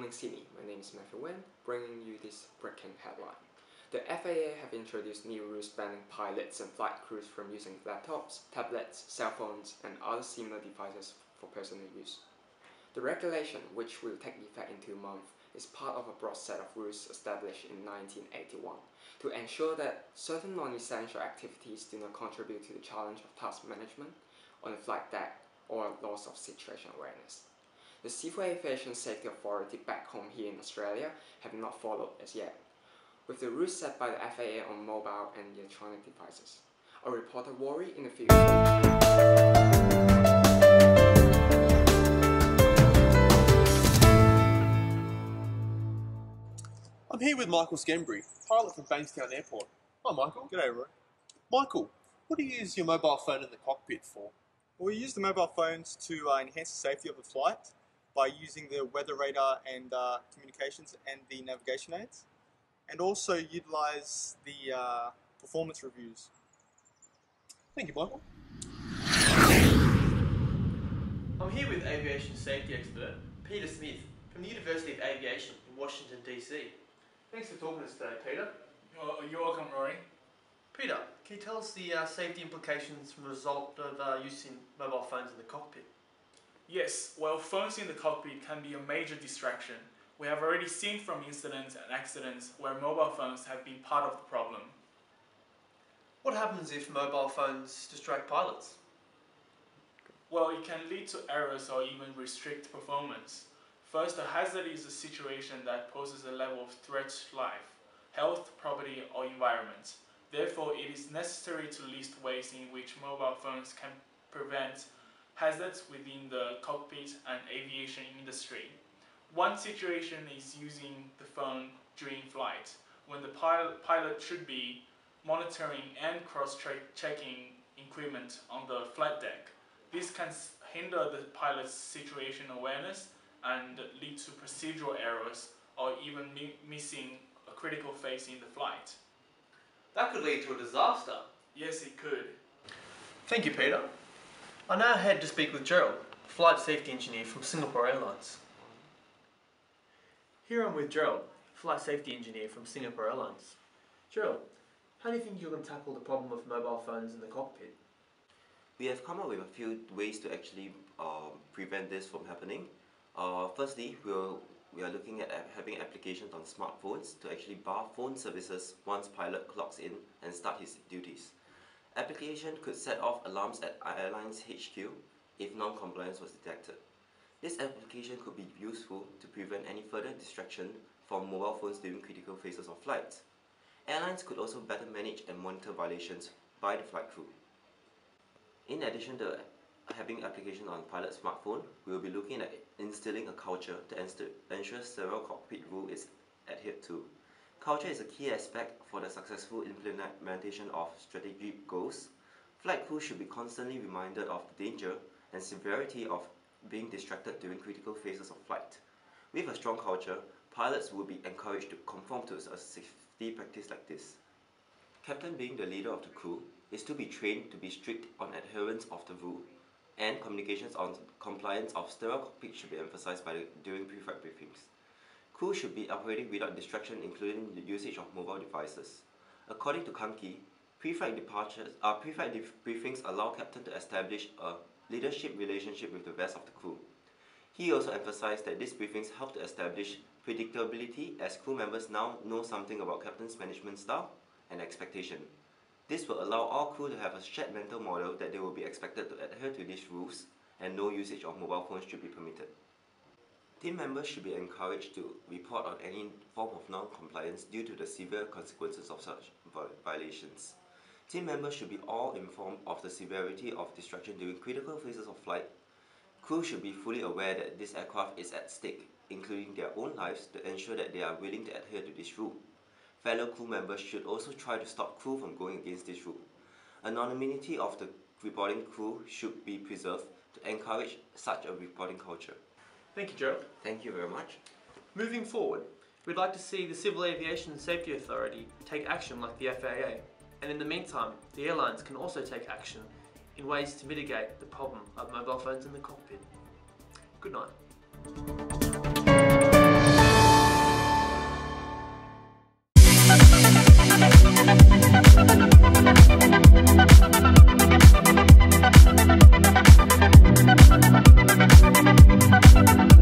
morning, Sydney. My name is Matthew Wen, bringing you this breaking headline. The FAA have introduced new rules banning pilots and flight crews from using laptops, tablets, cell phones, and other similar devices for personal use. The regulation, which will take effect in 2 months, is part of a broad set of rules established in 1981 to ensure that certain non-essential activities do not contribute to the challenge of task management on the flight deck or loss of situation awareness. The Civil Aviation Safety Authority back home here in Australia have not followed as yet, with the rules set by the FAA on mobile and electronic devices. A reporter worry in the field. I'm here with Michael Scambry, pilot from Bankstown Airport. Hi Michael. G'day Roy. Michael, what do you use your mobile phone in the cockpit for? Well, we use the mobile phones to enhance the safety of the flight by using the weather radar and communications and the navigation aids, and also utilize the performance reviews. Thank you, Michael. I'm here with aviation safety expert Peter Smith from the University of Aviation in Washington DC. Thanks for talking to us today, Peter. You're welcome, Rory. Peter, can you tell us the safety implications from the result of using mobile phones in the cockpit? Yes, well, phones in the cockpit can be a major distraction. We have already seen from incidents and accidents where mobile phones have been part of the problem. What happens if mobile phones distract pilots? Well, it can lead to errors or even restrict performance. First, a hazard is a situation that poses a level of threat to life, health, property, or environment. Therefore, it is necessary to list ways in which mobile phones can prevent hazards within the cockpit and aviation industry. One situation is using the phone during flight, when the pilot should be monitoring and cross-checking equipment on the flight deck. This can hinder the pilot's situation awareness and lead to procedural errors or even missing a critical phase in the flight. That could lead to a disaster. Yes, it could. Thank you, Peter. I now head to speak with Gerald, flight safety engineer from Singapore Airlines. Here I'm with Gerald, flight safety engineer from Singapore Airlines. Gerald, how do you think you're going to tackle the problem of mobile phones in the cockpit? We have come up with a few ways to actually prevent this from happening. Firstly, we are looking at having applications on smartphones to actually bar phone services once pilot clocks in and start his duties. Application could set off alarms at airlines HQ if non-compliance was detected. This application could be useful to prevent any further distraction from mobile phones during critical phases of flight. Airlines could also better manage and monitor violations by the flight crew. In addition to having application on pilot smartphone, we will be looking at instilling a culture to ensure several cockpit rule is adhered to. Culture is a key aspect for the successful implementation of strategic goals. Flight crew should be constantly reminded of the danger and severity of being distracted during critical phases of flight. With a strong culture, pilots will be encouraged to conform to a safety practice like this. Captain, being the leader of the crew, is to be trained to be strict on adherence of the rule, and communications on compliance of sterile cockpit should be emphasized during pre-flight briefings. Crew should be operating without distraction, including the usage of mobile devices. According to Kanki, pre-flight briefings allow captain to establish a leadership relationship with the rest of the crew. He also emphasized that these briefings help to establish predictability, as crew members now know something about captain's management style and expectation. This will allow all crew to have a shared mental model that they will be expected to adhere to these rules, and no usage of mobile phones should be permitted. Team members should be encouraged to report on any form of non-compliance due to the severe consequences of such violations. Team members should be all informed of the severity of distraction during critical phases of flight. Crew should be fully aware that this aircraft is at stake, including their own lives, to ensure that they are willing to adhere to this rule. Fellow crew members should also try to stop crew from going against this rule. Anonymity of the reporting crew should be preserved to encourage such a reporting culture. Thank you, Gerald. Thank you very much. Moving forward, we'd like to see the Civil Aviation Safety Authority take action like the FAA, and in the meantime, the airlines can also take action in ways to mitigate the problem of mobile phones in the cockpit. Good night.